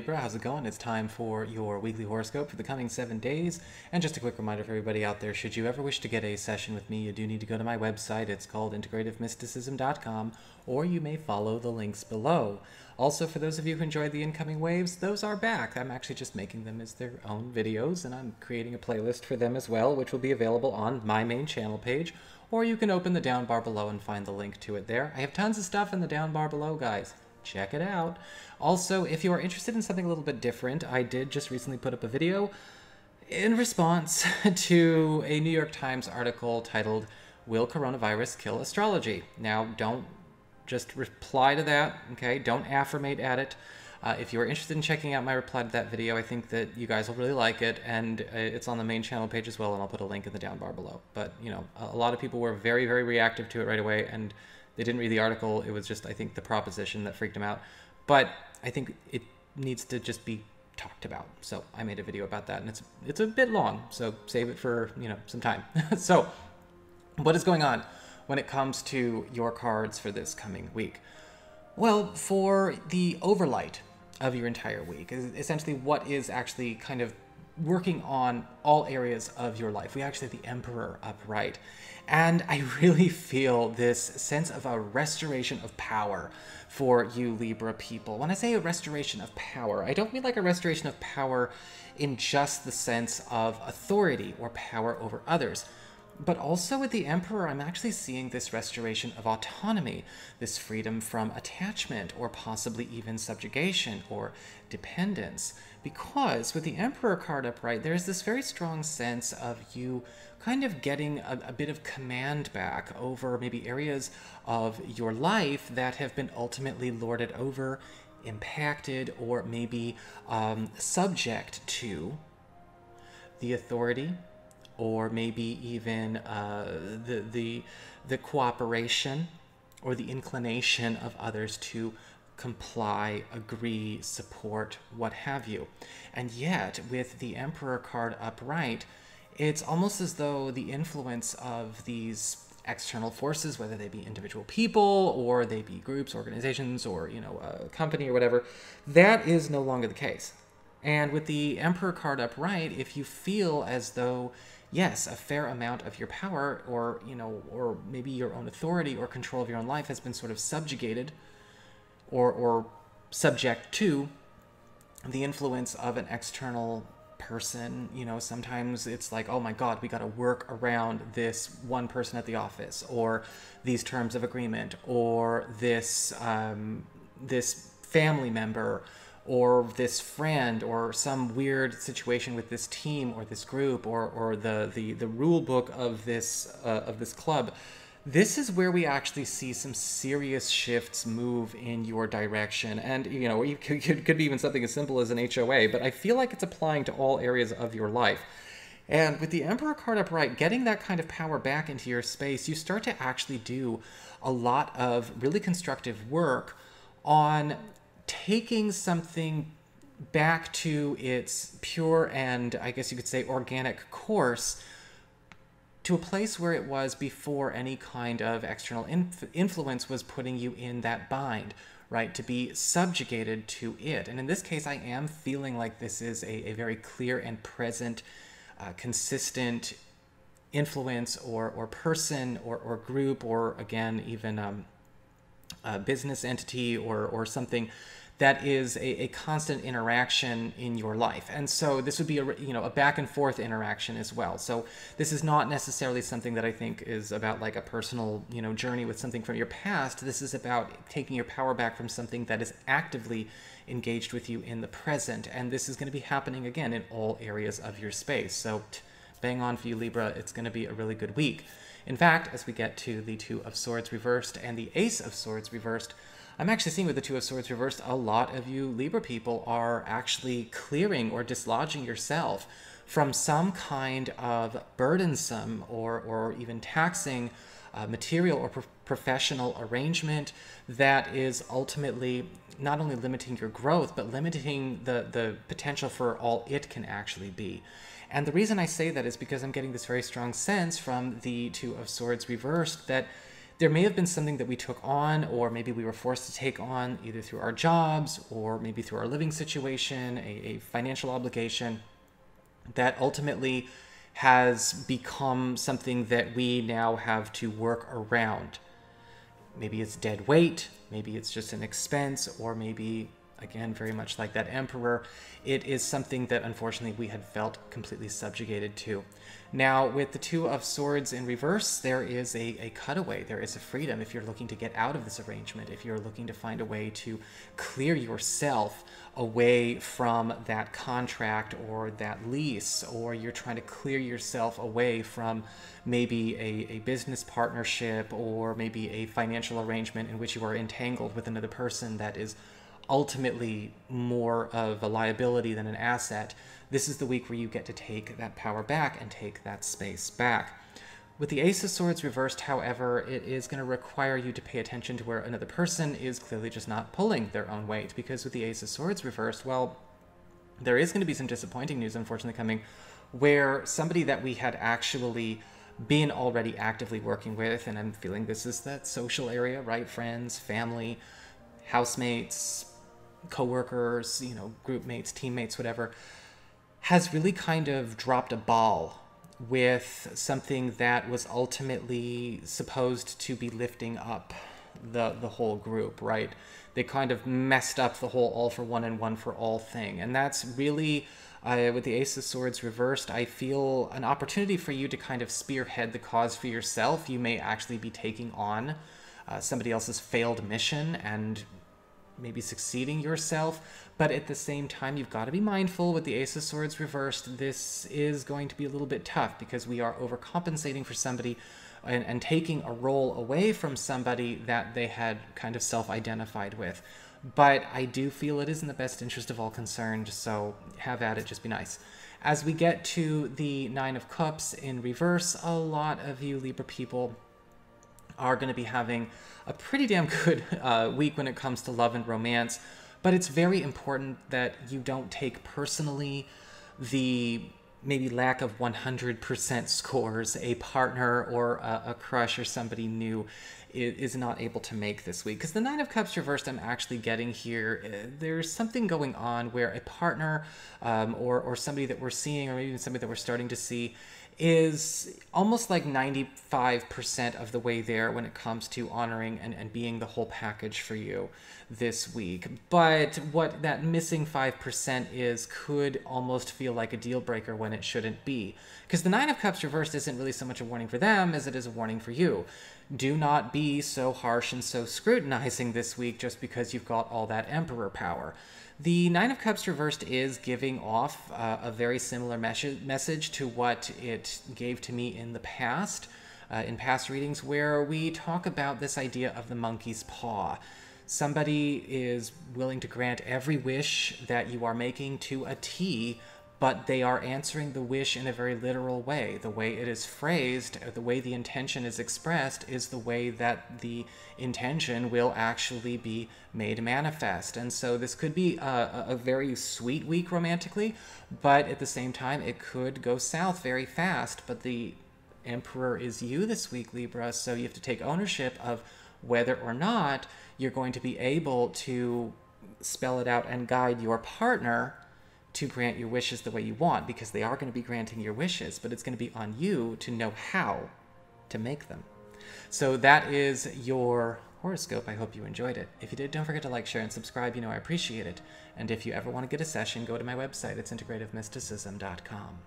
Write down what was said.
Libra, how's it going? It's time for your weekly horoscope for the coming 7 days. And just a quick reminder for everybody out there, should you ever wish to get a session with me, you do need to go to my website. It's called integrativemysticism.com, or you may follow the links below. Also, for those of you who enjoyed the incoming waves, those are back. I'm actually just making them as their own videos, and I'm creating a playlist for them as well, which will be available on my main channel page, or you can open the down bar below and find the link to it there. I have tons of stuff in the down bar below, guys. Check it out. Also, if you are interested in something a little bit different, I did just recently put up a video in response to a New York Times article titled, "Will Coronavirus Kill Astrology?" Now, don't just reply to that, okay? Don't affirmate at it. If you're interested in checking out my reply to that video, I think that you guys will really like it, and it's on the main channel page as well, and I'll put a link in the down bar below. But, you know, a lot of people were very, very reactive to it right away, and they didn't read the article. It was just, I think, the proposition that freaked them out. But I think it needs to just be talked about. So I made a video about that, and it's a bit long, so save it for, you know, some time. So what is going on when it comes to your cards for this coming week? Well, for the overlight of your entire week is essentially what is actually kind of working on all areas of your life. We actually have the Emperor upright. And I really feel this sense of a restoration of power for you Libra people. When I say a restoration of power, I don't mean like a restoration of power in just the sense of authority or power over others. But also with the Emperor, I'm actually seeing this restoration of autonomy, this freedom from attachment, or possibly even subjugation or dependence. Because with the Emperor card upright, there's this very strong sense of you kind of getting a bit of command back over maybe areas of your life that have been ultimately lorded over, impacted, or maybe subject to the authority, or maybe even the cooperation or the inclination of others to comply, agree, support, what have you. And yet, with the Emperor card upright, it's almost as though the influence of these external forces, whether they be individual people or they be groups, organizations, or, you know, a company or whatever, that is no longer the case. And with the Emperor card upright, if you feel as though, yes, a fair amount of your power, or, you know, or maybe your own authority or control of your own life has been sort of subjugated or subject to the influence of an external person, you know, sometimes it's like, oh my God, we got to work around this one person at the office, or these terms of agreement, or this this family member, or this friend, or some weird situation with this team or this group, or the rule book of this club. This is where we actually see some serious shifts move in your direction. And, you know, it could be even something as simple as an HOA, but I feel like it's applying to all areas of your life. And with the Emperor card upright, getting that kind of power back into your space, you start to actually do a lot of really constructive work on taking something back to its pure and, I guess you could say, organic course, to a place where it was before any kind of external influence was putting you in that bind, right? To be subjugated to it. And in this case, I am feeling like this is a very clear and present, consistent influence or person or group, or again, even a business entity or something that is a constant interaction in your life. And so this would be a back and forth interaction as well. So this is not necessarily something that I think is about like a personal, you know, journey with something from your past. This is about taking your power back from something that is actively engaged with you in the present. And this is going to be happening again in all areas of your space. So bang on for you, Libra. It's going to be a really good week. In fact, as we get to the Two of Swords reversed and the Ace of Swords reversed, I'm actually seeing with the Two of Swords reversed, a lot of you Libra people are actually clearing or dislodging yourself from some kind of burdensome or even taxing material or professional arrangement that is ultimately not only limiting your growth, but limiting the potential for all it can actually be. And the reason I say that is because I'm getting this very strong sense from the Two of Swords reversed that there may have been something that we took on, or maybe we were forced to take on either through our jobs or maybe through our living situation, a financial obligation that ultimately has become something that we now have to work around. Maybe it's dead weight, maybe it's just an expense, or maybe, again, very much like that emperor, it is something that unfortunately we had felt completely subjugated to. Now, with the Two of Swords in reverse, there is a cutaway, there is a freedom. If you're looking to get out of this arrangement, if you're looking to find a way to clear yourself away from that contract or that lease, or you're trying to clear yourself away from maybe a business partnership or maybe a financial arrangement in which you are entangled with another person that is ultimately more of a liability than an asset, this is the week where you get to take that power back and take that space back. With the Ace of Swords reversed, however, it is going to require you to pay attention to where another person is clearly just not pulling their own weight, because with the Ace of Swords reversed, well, there is going to be some disappointing news, unfortunately, coming, where somebody that we had actually been already actively working with, and I'm feeling this is that social area, right? Friends, family, housemates, co-workers, you know, group mates, teammates, whatever, has really kind of dropped a ball with something that was ultimately supposed to be lifting up the whole group, right? They kind of messed up the whole all for one and one for all thing. And that's really, with the Ace of Swords reversed, I feel an opportunity for you to kind of spearhead the cause for yourself. You may actually be taking on somebody else's failed mission and maybe succeeding yourself, but at the same time, you've got to be mindful with the Ace of Swords reversed. This is going to be a little bit tough because we are overcompensating for somebody and taking a role away from somebody that they had kind of self-identified with. But I do feel it is in the best interest of all concerned, so have at it, just be nice. As we get to the Nine of Cups in reverse, a lot of you Libra people are going to be having a pretty damn good week when it comes to love and romance, but it's very important that you don't take personally the maybe lack of 100% scores a partner or a crush or somebody new is not able to make this week. Because the Nine of Cups reversed I'm actually getting here, there's something going on where a partner or somebody that we're seeing, or even somebody that we're starting to see, is almost like 95% of the way there when it comes to honoring and being the whole package for you this week. But what that missing 5% is could almost feel like a deal breaker when it shouldn't be. Because the Nine of Cups reversed isn't really so much a warning for them as it is a warning for you. Do not be so harsh and so scrutinizing this week just because you've got all that Emperor power. The Nine of Cups reversed is giving off a very similar message to what it gave to me in the past, in past readings, where we talk about this idea of the monkey's paw. Somebody is willing to grant every wish that you are making to a T, but they are answering the wish in a very literal way. The way it is phrased, the way the intention is expressed, is the way that the intention will actually be made manifest. And so this could be a very sweet week romantically, but at the same time, it could go south very fast. But the Emperor is you this week, Libra, so you have to take ownership of whether or not you're going to be able to spell it out and guide your partner to grant your wishes the way you want, because they are going to be granting your wishes, but it's going to be on you to know how to make them. So that is your horoscope. I hope you enjoyed it. If you did, don't forget to like, share, and subscribe. You know I appreciate it. And if you ever want to get a session, go to my website. It's integrativemysticism.com.